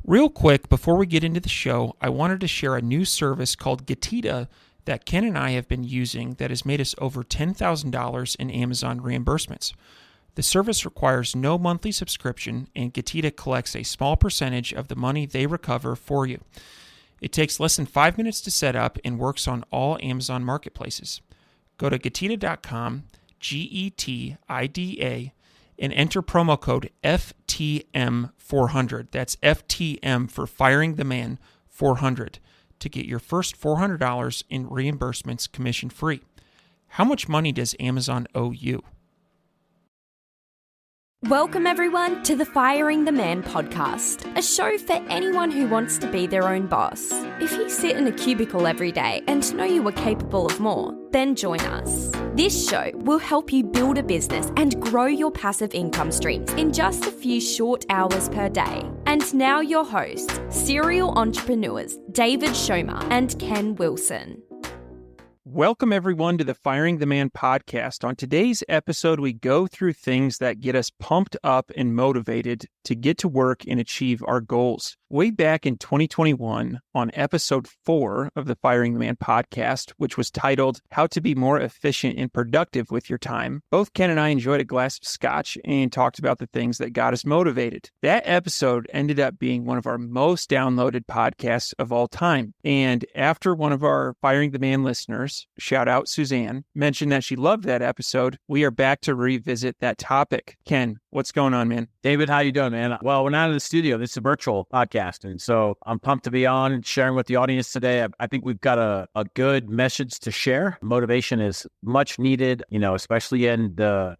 Real quick, before we get into the show, I wanted to share a new service called Getita that Ken and I have been using that has made us over $10,000 in Amazon reimbursements. The service requires no monthly subscription, and Getita collects a small percentage of the money they recover for you. It takes less than 5 minutes to set up and works on all Amazon marketplaces. Go to Getita.com, Getida, and enter promo code FTM400. That's FTM for Firing the Man 400 to get your first $400 in reimbursements commission free. How much money does Amazon owe you? Welcome everyone to the Firing the Man podcast, a show for anyone who wants to be their own boss. If you sit in a cubicle every day and know you are capable of more, then join us. This show will help you build a business and grow your passive income streams in just a few short hours per day. And now your hosts, serial entrepreneurs David Schomer and Ken Wilson. Welcome, everyone, to the Firing the Man podcast. On today's episode, we go through things that get us pumped up and motivated to get to work and achieve our goals. Way back in 2021, on episode 4 of the Firing the Man podcast, which was titled How to Be More Efficient and Productive with Your Time, both Ken and I enjoyed a glass of scotch and talked about the things that got us motivated. That episode ended up being one of our most downloaded podcasts of all time. And after one of our Firing the Man listeners, shout out Suzanne, mentioned that she loved that episode, we are back to revisit that topic. Ken, what's going on, man? David, how you doing, man? Well, we're not in the studio. This is a virtual podcast. And so I'm pumped to be on and sharing with the audience today. I think we've got a good message to share. Motivation is much needed, especially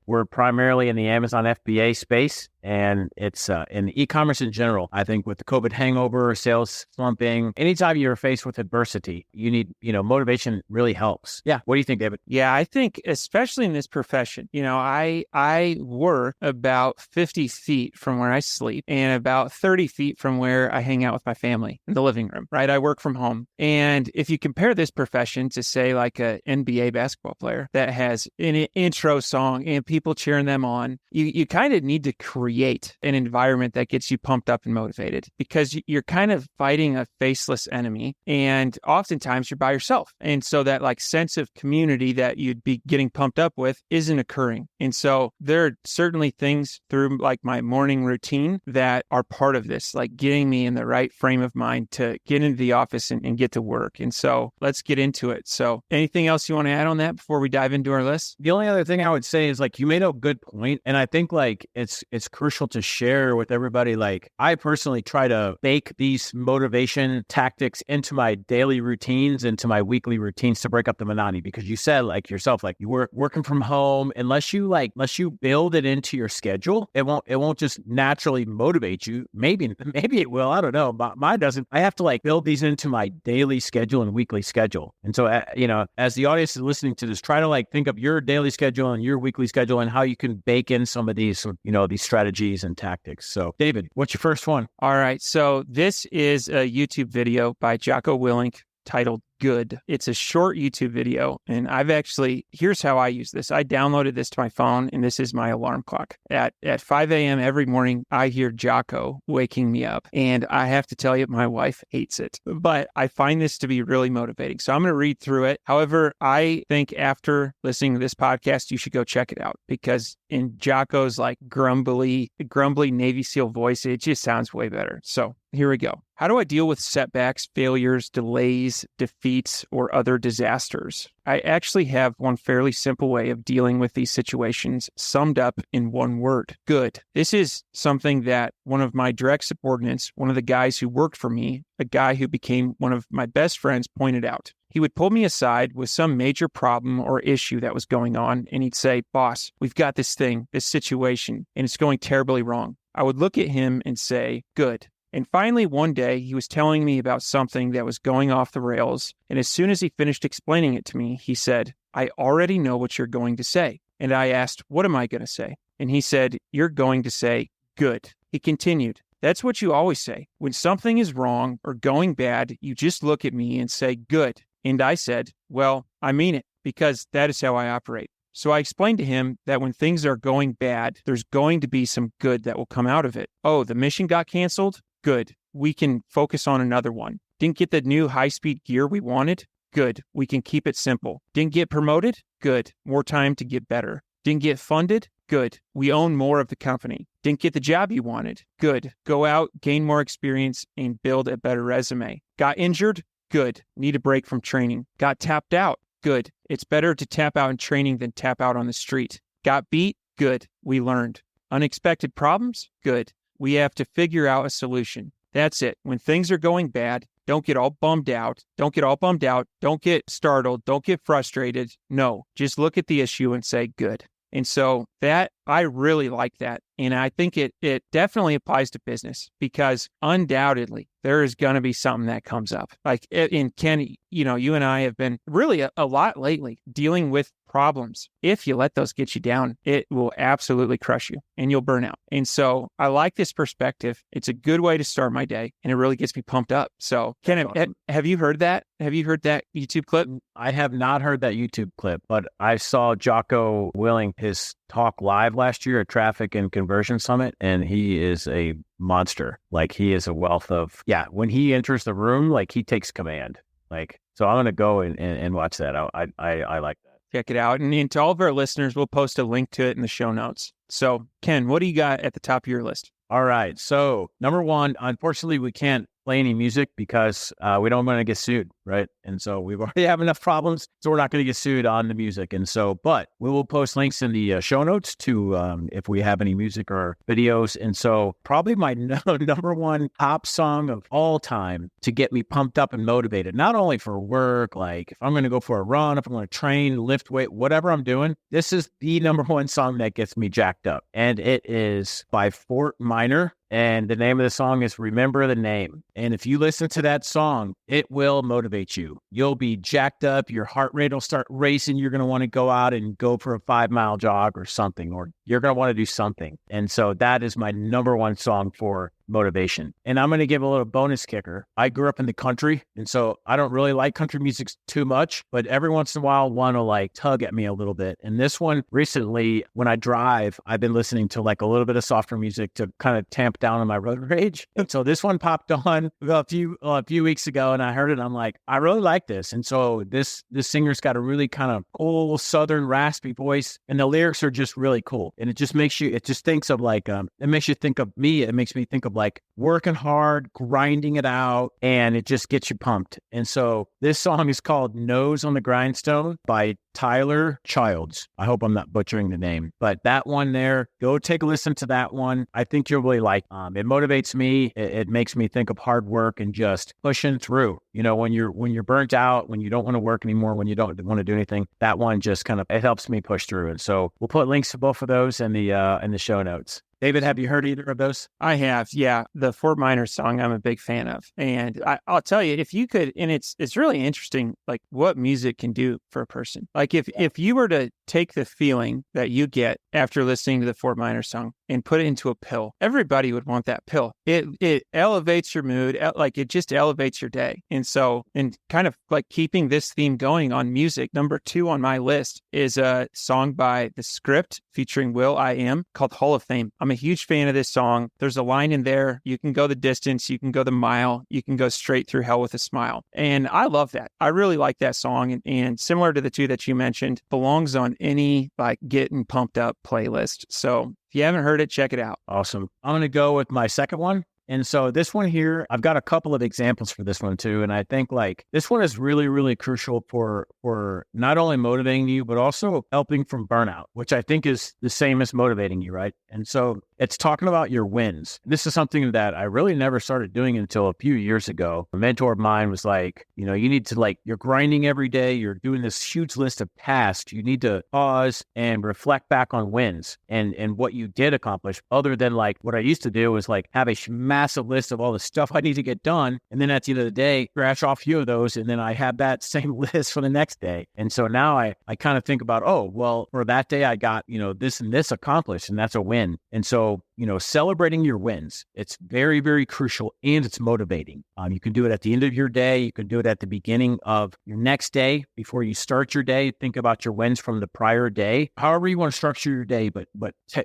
we're primarily in the Amazon FBA space. And it's in e-commerce in general. I think with the COVID hangover, sales slumping, anytime you're faced with adversity, you need, motivation really helps. Yeah. What do you think, David? Yeah, I think especially in this profession, I work about 50 feet from where I sleep and about 30 feet from where I hang out with my family in the living room, right? I work from home. And if you compare this profession to, say, like a NBA basketball player that has an intro song and people cheering them on, you kind of need to create an environment that gets you pumped up and motivated, because you're kind of fighting a faceless enemy, and oftentimes you're by yourself. And so that sense of community that you'd be getting pumped up with isn't occurring. And so there are certainly things through my morning routine that are part of this, getting me in the right frame of mind to get into the office and get to work. And so let's get into it. So anything else you want to add on that before we dive into our list? The only other thing I would say is you made a good point, and I think it's crucial to share with everybody. I personally try to bake these motivation tactics into my daily routines, into my weekly routines to break up the monotony, because you said yourself, you were working from home, unless you build it into your schedule, it won't just naturally motivate you. Maybe it will, I don't know, but mine doesn't. I have to build these into my daily schedule and weekly schedule. And so as the audience is listening to this, try to think of your daily schedule and your weekly schedule and how you can bake in some of these these strategies and tactics. So David, what's your first one? All right. So this is a YouTube video by Jocko Willink titled Good. It's a short YouTube video, and here's how I use this. I downloaded this to my phone, and this is my alarm clock. At 5 a.m. every morning, I hear Jocko waking me up, and I have to tell you, my wife hates it, but I find this to be really motivating. So I'm going to read through it. However, I think after listening to this podcast, you should go check it out, because in Jocko's grumbly Navy SEAL voice, it just sounds way better. So here we go. How do I deal with setbacks, failures, delays, defeats, or other disasters? I actually have one fairly simple way of dealing with these situations summed up in one word: good. This is something that one of my direct subordinates, one of the guys who worked for me, a guy who became one of my best friends, pointed out. He would pull me aside with some major problem or issue that was going on, and he'd say, "Boss, we've got this situation, and it's going terribly wrong." I would look at him and say, "Good." And finally, one day, he was telling me about something that was going off the rails, and as soon as he finished explaining it to me, he said, "I already know what you're going to say." And I asked, "What am I going to say?" And he said, "You're going to say, good." He continued, "That's what you always say. When something is wrong or going bad, you just look at me and say, good." And I said, "Well, I mean it, because that is how I operate." So I explained to him that when things are going bad, there's going to be some good that will come out of it. Oh, the mission got canceled? Good. We can focus on another one. Didn't get the new high-speed gear we wanted? Good. We can keep it simple. Didn't get promoted? Good. More time to get better. Didn't get funded? Good. We own more of the company. Didn't get the job you wanted? Good. Go out, gain more experience, and build a better resume. Got injured? Good. Need a break from training. Got tapped out? Good. It's better to tap out in training than tap out on the street. Got beat? Good. We learned. Unexpected problems? Good. We have to figure out a solution. That's it. When things are going bad, don't get all bummed out. Don't get startled. Don't get frustrated. No, just look at the issue and say, good. And so that, I really like that. And I think it definitely applies to business, because undoubtedly there is going to be something that comes up. Like, in Ken, you and I have been really a lot lately dealing with problems. If you let those get you down, it will absolutely crush you and you'll burn out. And so I like this perspective. It's a good way to start my day, and it really gets me pumped up. So Ken, have you heard that? Have you heard that YouTube clip? I have not heard that YouTube clip, but I saw Jocko Willing, his talk live last year at Traffic and Conversion Summit, and he is a monster. Like, he is a wealth of, when he enters the room, like, he takes command. Like, so I'm going to go and watch that. I like that. Check it out. And to all of our listeners, we'll post a link to it in the show notes. So Ken, what do you got at the top of your list? All right. So number one, unfortunately, we can't play any music because we don't want to get sued, right? And so we've already have enough problems, so we're not going to get sued on the music. And so, but we will post links in the show notes to if we have any music or videos. And so probably my number one top song of all time to get me pumped up and motivated, not only for work, like if I'm going to go for a run, if I'm going to train, lift weight, whatever I'm doing, this is the number one song that gets me jacked up. And it is by Fort Minor. And the name of the song is Remember the Name. And if you listen to that song, it will motivate you. You'll be jacked up. Your heart rate will start racing. You're going to want to go out and go for a 5-mile jog or something, or you're going to want to do something. And so that is my number one song for motivation. And I'm going to give a little bonus kicker. I grew up in the country, and so I don't really like country music too much, but every once in a while, one will like tug at me a little bit. And this one recently, when I drive, I've been listening to like a little bit of softer music to kind of tamp down on my road rage. And so this one popped on a few weeks ago, and I heard it. And I'm like, I really like this. And so this singer's got a really kind of cool Southern raspy voice, and the lyrics are just really cool. And it just makes you, it just thinks of like, it makes you think of me. It makes me think of like working hard, grinding it out, and it just gets you pumped. And so this song is called Nose on the Grindstone by Tyler Childs. I hope I'm not butchering the name, but that one there, go take a listen to that one. I think you'll really like it. It motivates me. It makes me think of hard work and just pushing through. You know, when you're burnt out, when you don't want to work anymore, when you don't want to do anything, that one just kind of, it helps me push through. And so we'll put links to both of those in the show notes. David, have you heard either of those? I have, yeah. The Fort Minor song I'm a big fan of. And I'll tell you, if you could, and it's really interesting, like what music can do for a person. Like if you were to take the feeling that you get after listening to the Fort Minor song and put it into a pill, everybody would want that pill. It elevates your mood, like it just elevates your day. And so, and kind of like keeping this theme going on music, number 2 on my list is a song by The Script featuring will.i.am called Hall of Fame. I'm a huge fan of this song. There's a line in there. You can go the distance. You can go the mile. You can go straight through hell with a smile. And I love that. I really like that song. And similar to the two that you mentioned, belongs on any like getting pumped up playlist. So if you haven't heard it, check it out. Awesome. I'm going to go with my second one. And so this one here, I've got a couple of examples for this one too. And I think like this one is really, really crucial for not only motivating you, but also helping from burnout, which I think is the same as motivating you, right? And so it's talking about your wins. This is something that I really never started doing until a few years ago. A mentor of mine was like, you know, you need to like, you're grinding every day. You're doing this huge list of tasks. You need to pause and reflect back on wins and what you did accomplish, other than like what I used to do was like have a massive list of all the stuff I need to get done. And then at the end of the day, scratch off a few of those. And then I have that same list for the next day. And so now I kind of think about, oh, well, for that day, I got, you know, this and this accomplished, and that's a win. And so celebrating your wins. It's very, very crucial and it's motivating. You can do it at the end of your day. You can do it at the beginning of your next day. Before you start your day, think about your wins from the prior day. However you want to structure your day, but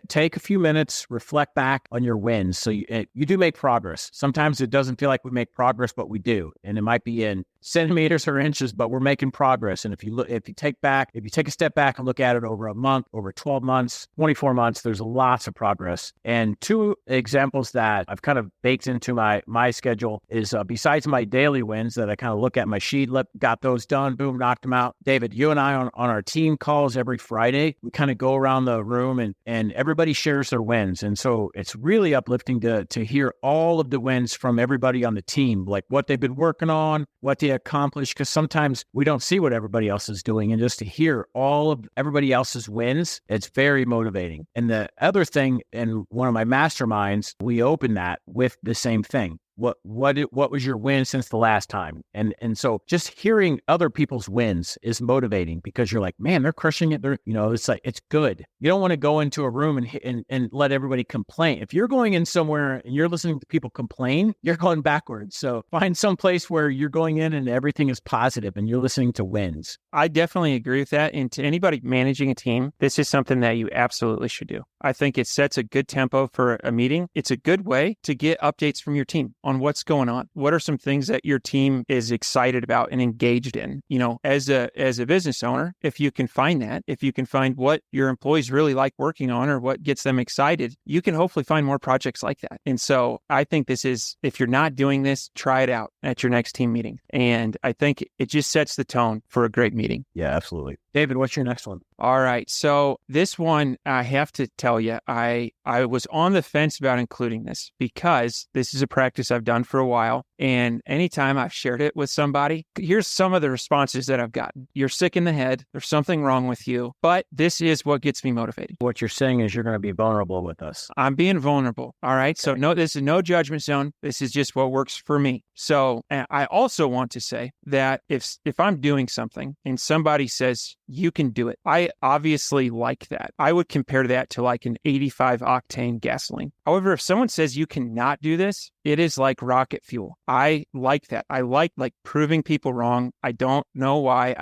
take a few minutes, reflect back on your wins. So you do make progress. Sometimes it doesn't feel like we make progress, but we do. And it might be in centimeters or inches, but we're making progress. And if you take a step back and look at it over a month, over 12 months, 24 months, there's lots of progress. And two examples that I've kind of baked into my schedule is besides my daily wins that I kind of look at my sheet, got those done, boom, knocked them out. David, you and I on our team calls every Friday, we kind of go around the room and everybody shares their wins. And so it's really uplifting to hear all of the wins from everybody on the team, like what they've been working on, what they accomplished, because sometimes we don't see what everybody else is doing. And just to hear all of everybody else's wins, it's very motivating. And the other thing, in one of my masterminds, we open that with the same thing. What was your win since the last time? And so just hearing other people's wins is motivating because you're like, man, they're crushing it. It's like, it's good. You don't want to go into a room and let everybody complain. If you're going in somewhere and you're listening to people complain, you're going backwards. So find some place where you're going in and everything is positive and you're listening to wins. I definitely agree with that. And to anybody managing a team, this is something that you absolutely should do. I think it sets a good tempo for a meeting. It's a good way to get updates from your team on what's going on. What are some things that your team is excited about and engaged in? As a business owner, if you can find that, if you can find what your employees really like working on or what gets them excited, you can hopefully find more projects like that. And so I think if you're not doing this, try it out at your next team meeting. And I think it just sets the tone for a great meeting. Yeah, absolutely. David, what's your next one? All right. So this one, I have to tell you, I was on the fence about including this because this is a practice I've done for a while. And anytime I've shared it with somebody, here's some of the responses that I've gotten. You're sick in the head. There's something wrong with you. But this is what gets me motivated. What you're saying is you're going to be vulnerable with us. I'm being vulnerable. All right. Okay. So no, this is no judgment zone. This is just what works for me. So I also want to say that if I'm doing something and somebody says, you can do it, I obviously like that. I would compare that to like an 85 octane gasoline. However, if someone says you cannot do this, it is like rocket fuel. I like that. I like proving people wrong. I don't know why.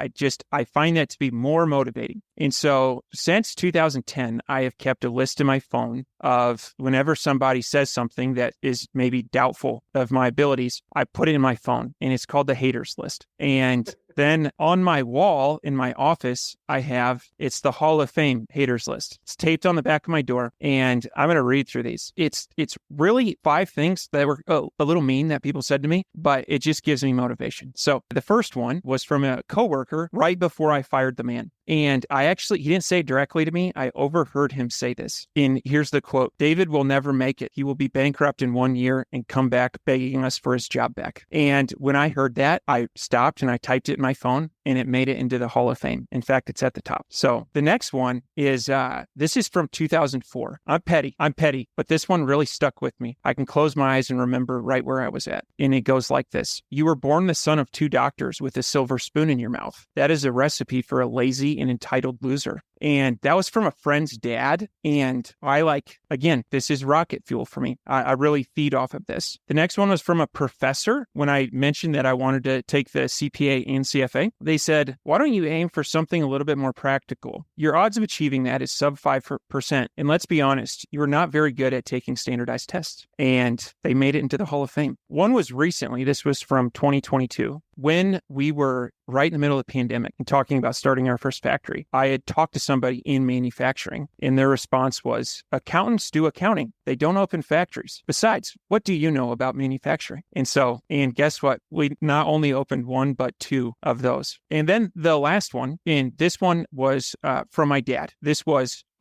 I find that to be more motivating. And so since 2010, I have kept a list in my phone of whenever somebody says something that is maybe doubtful of my abilities, I put it in my phone and it's called the haters list. And then on my wall in my office, it's the Hall of Fame haters list. It's taped on the back of my door and I'm going to read through these. It's really 5 things that were a little mean that people said to me, but it just gives me motivation. So the first one was from a coworker right before I fired the man. And he didn't say it directly to me. I overheard him say this. And here's the quote: David will never make it. He will be bankrupt in 1 year and come back begging us for his job back. And when I heard that, I stopped and I typed it in my phone and it made it into the Hall of Fame. In fact, it's at the top. So the next one is, this is from 2004. I'm petty, but this one really stuck with me. I can close my eyes and remember right where I was at. And it goes like this: you were born the son of 2 doctors with a silver spoon in your mouth. That is a recipe for a lazy and entitled loser. And that was from a friend's dad. And again, this is rocket fuel for me. I really feed off of this. The next one was from a professor. When I mentioned that I wanted to take the CPA and CFA, they said, why don't you aim for something a little bit more practical? Your odds of achieving that is sub 5%. And let's be honest, you are not very good at taking standardized tests. And they made it into the Hall of Fame. One was recently, this was from 2022. When we were right in the middle of the pandemic and talking about starting our first factory, I had talked to somebody in manufacturing and their response was, accountants do accounting. They don't open factories. Besides, what do you know about manufacturing? And guess what? We not only opened 1, but 2 of those. And then the last one, and this one was from my dad.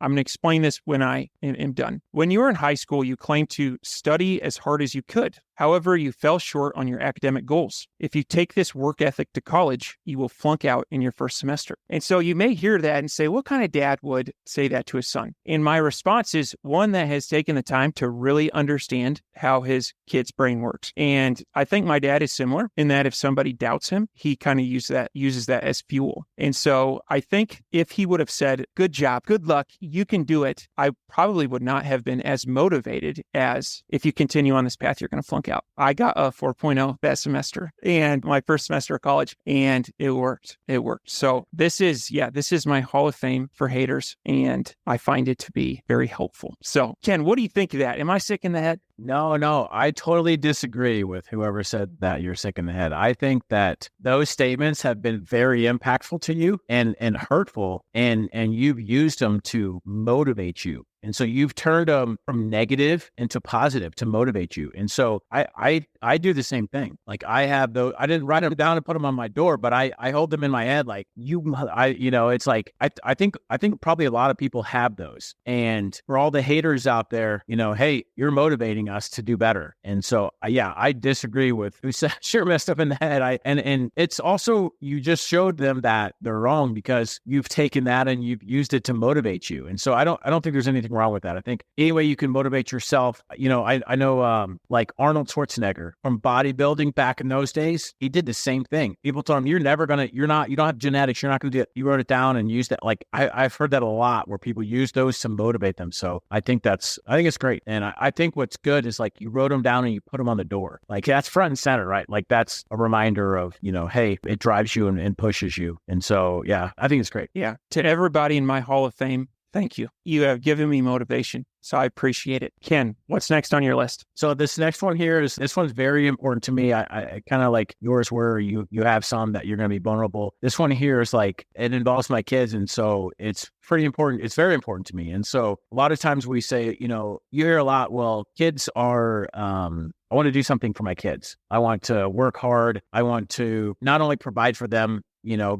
I'm going to explain this when I am done. When you were in high school, you claimed to study as hard as you could. However, you fell short on your academic goals. If you take this work ethic to college, you will flunk out in your first semester. And so you may hear that and say, what kind of dad would say that to his son? And my response is one that has taken the time to really understand how his kid's brain works. And I think my dad is similar in that if somebody doubts him, he kind of uses that as fuel. And so I think if he would have said, good job, good luck, you can do it, I probably would not have been as motivated as if you continue on this path, you're going to flunk out. I got a 4.0 that semester and my first semester of college, and it worked. It worked. So this is my Hall of Fame for haters, and I find it to be very helpful. So Ken, what do you think of that? Am I sick in the head? No, I totally disagree with whoever said that you're sick in the head. I think that those statements have been very impactful to you and hurtful, and you've used them to motivate you. And so you've turned them from negative into positive to motivate you. And so I do the same thing. Like I have those, I didn't write them down and put them on my door, but I hold them in my head. Like it's like, I think probably a lot of people have those. And for all the haters out there, hey, you're motivating us to do better. And so, I disagree with who said sure messed up in the head. And it's also, you just showed them that they're wrong because you've taken that and you've used it to motivate you. And so I don't think there's anything wrong with that. I think any way you can motivate yourself, I know like Arnold Schwarzenegger from bodybuilding back in those days, he did the same thing. People told him, you don't have genetics, you're not going to do it. You wrote it down and used that. Like I've heard that a lot where people use those to motivate them. So I think it's great. And I think what's good is like you wrote them down and you put them on the door. Like that's front and center, right? Like that's a reminder of, hey, it drives you and pushes you. And so, I think it's great. Yeah. To everybody in my Hall of Fame, thank you. You have given me motivation, so I appreciate it. Ken, what's next on your list? So this next one here this one's very important to me. I kind of like yours where you have some that you're going to be vulnerable. This one here is like, it involves my kids. And so it's pretty important. It's very important to me. And so a lot of times we say, you hear a lot, well, kids are, I want to do something for my kids. I want to work hard. I want to not only provide for them,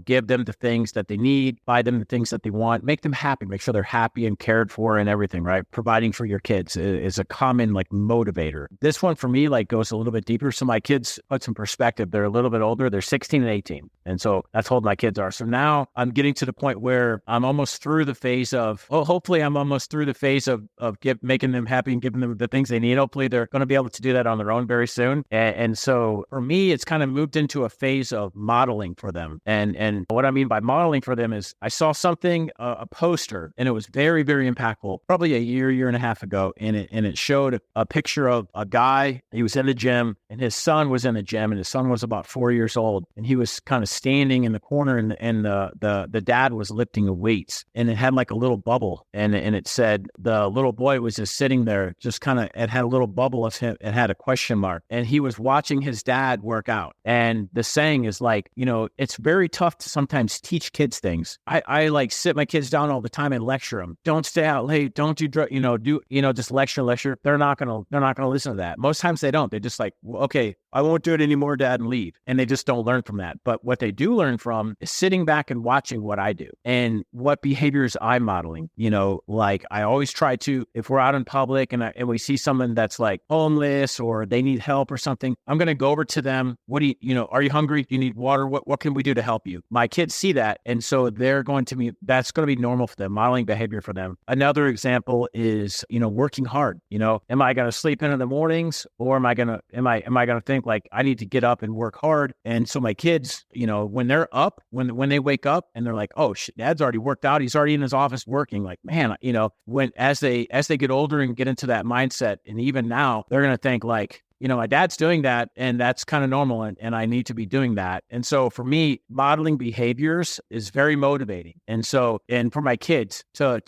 give them the things that they need, buy them the things that they want, make them happy, make sure they're happy and cared for and everything, right? Providing for your kids is a common like motivator. This one for me like goes a little bit deeper. So my kids, put some perspective, they're a little bit older. They're 16 and 18. And so that's how old my kids are. So now I'm getting to the point where I'm almost through the phase of, hopefully I'm almost through the phase of making them happy and giving them the things they need. Hopefully they're going to be able to do that on their own very soon. And so for me, it's kind of moved into a phase of modeling for them. And what I mean by modeling for them is I saw something, a poster, and it was very, very impactful, probably a year and a half ago. And it showed a picture of a guy. He was in the gym and his son was in the gym, and his son was about 4 years old. And he was kind of standing in the corner and the dad was lifting weights, and it had like a little bubble. And it said the little boy was just sitting there, just kind of, it had a little bubble of him. It had a question mark, and he was watching his dad work out. And the saying is like, it's very tough to sometimes teach kids things. I like sit my kids down all the time and lecture them. Don't stay out late. Don't do just lecture. They're not gonna listen to that. Most times they don't. They're just like, well, okay, I won't do it anymore, Dad, and leave. And they just don't learn from that. But what they do learn from is sitting back and watching what I do and what behaviors I'm modeling. Like I always try to, if we're out in public and we see someone that's like homeless or they need help or something, I'm going to go over to them. What do you, are you hungry? Do you need water? What can we do to help you? My kids see that. And so that's going to be normal for them, modeling behavior for them. Another example is, working hard. Am I going to sleep in the mornings, or am I going to think like I need to get up and work hard? And so my kids, when they're up, when they wake up and they're like, oh shit, Dad's already worked out. He's already in his office working. Like, man, as they get older and get into that mindset, and even now they're going to think like, my dad's doing that, and that's kind of normal, and I need to be doing that. And so for me, modeling behaviors is very motivating. And so, and for my kids to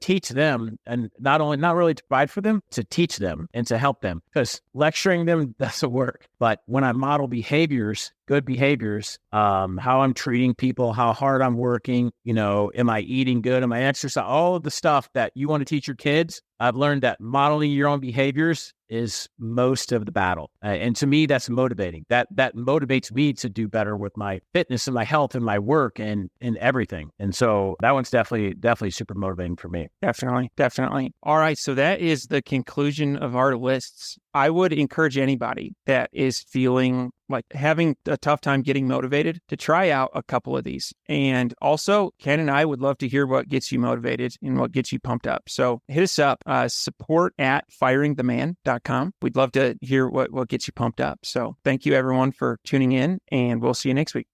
teach them, and not really to provide for them, to teach them and to help them, because lecturing them doesn't work. But when I model behaviors, good behaviors, how I'm treating people, how hard I'm working, am I eating good? Am I exercising? All of the stuff that you want to teach your kids, I've learned that modeling your own behaviors is most of the battle. And to me, that's motivating. That motivates me to do better with my fitness and my health and my work and everything. And so that one's definitely super motivating for me. Definitely. All right. So that is the conclusion of our lists. I would encourage anybody that is feeling like having a tough time getting motivated to try out a couple of these. And also, Ken and I would love to hear what gets you motivated and what gets you pumped up. So hit us up, support@firingtheman.com. We'd love to hear what gets you pumped up. So thank you, everyone, for tuning in, and we'll see you next week.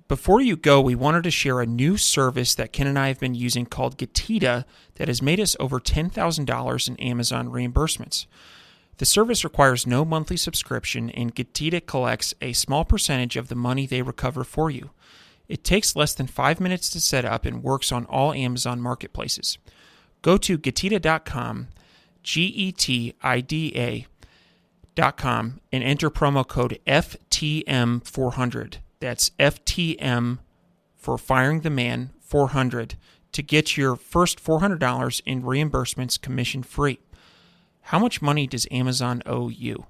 Before you go, we wanted to share a new service that Ken and I have been using called Getita that has made us over $10,000 in Amazon reimbursements. The service requires no monthly subscription, and Getita collects a small percentage of the money they recover for you. It takes less than 5 minutes to set up and works on all Amazon marketplaces. Go to Getita.com, Getida.com, and enter promo code FTM400. That's FTM for Firing the Man 400 to get your first $400 in reimbursements commission free. How much money does Amazon owe you?